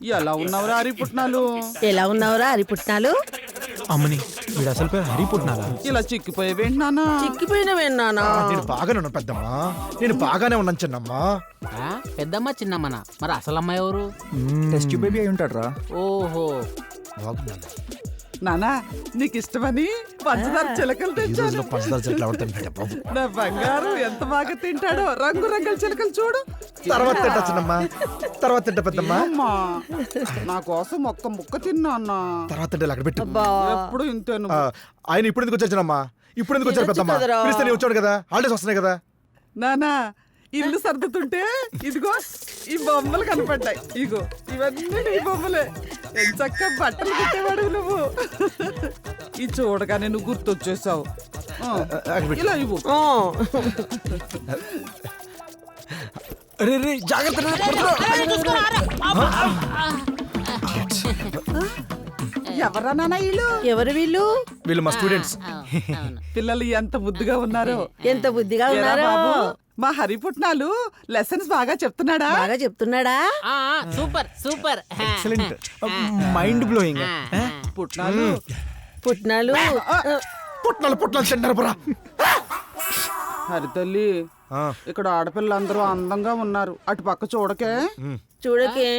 ఎలా ఉన్నావురా హరిపుట్నాలు? ఎలా ఉన్నావురా హరిపుట్నాలు? అమ్మని వీడు అసలు పేరు హరి పుట్నాలా? ఇలా చిక్కిపోయేవేంటి నాన్న? చిక్కిపోయినవేనానా? నేను బాగానే ఉన్నాను పెద్దమ్మా, నేను బాగానే ఉన్నాను చిన్నమ్మా. పెద్దమ్మ చిన్నమ్మన మరి అసలు అమ్మాయి ఎవరు? టెస్ట్ బేబీ అయి ఉంటాడ్రా. ఓహో బాగున్నాను. నానా నీకు ఇష్టమని పంచదార చిలకలు ఈ రోజులో తెచ్చాను. పంచదార చెట్లు ఎవరు తింటాడే బాబు. నా బంగారు ఎంత బాగా తింటాడో. రంగు రంగుల చిలకలు చూడు. తర్వాత తింటా చిన్నమ్మా, తర్వాత తింటా పెద్దమ్మా. అమ్మా నా కోసం ఒక్క ముక్క తిన్నా అన్న. తర్వాత తింటే అక్కడ పెట్టు. ఎప్పుడు ఇంతేను. ఆయన ఇప్పుడు ఎందుకు వచ్చారు చిన్నమ్మా? ఇప్పుడు ఎందుకు వచ్చారు పెద్దమ్మా? కదరా. పిలిస్తే నేను వచ్చాడు కదా, హాలిడేస్ వస్తున్నాయి కదా. నానా ఇల్లు సర్దుతుంటే ఇదిగో ఈ బొమ్మలు కనపడ్డాయి. ఇగో ఇవన్నీ నీ బొమ్మలే. ఎంచక్క బట్టలు కుట్టేవాడు నువ్వు. ఇది చూడగానే నువ్వు గుర్తొచ్చేసావు. ఇలా ఇవ్వు. రే రే జాగ్రత్త రే, పడుతున్నా. ఎవరా నాన్న వీళ్ళు? ఎవరు వీళ్ళు? వీళ్ళు మా స్టూడెంట్స్. పిల్లలు ఎంత ముద్దుగా ఉన్నారో. ఎంత బుద్ధిగా ఏరా ఉన్నారో. బాబు, మా హరిపుట్నాలు లెసన్స్ బాగా చెప్తున్నాడా? బాగా చెప్తున్నాడా? Super super. Excellent, mind blowing. పుట్నాలు పుట్నాలు పుట్నాలు పుట్నాలు తింటారు పురా. హరితల్లి, ఇక్కడ ఆడపిల్లలందరూ అందంగా ఉన్నారు. అటు పక్క చూడకే. చూడకే.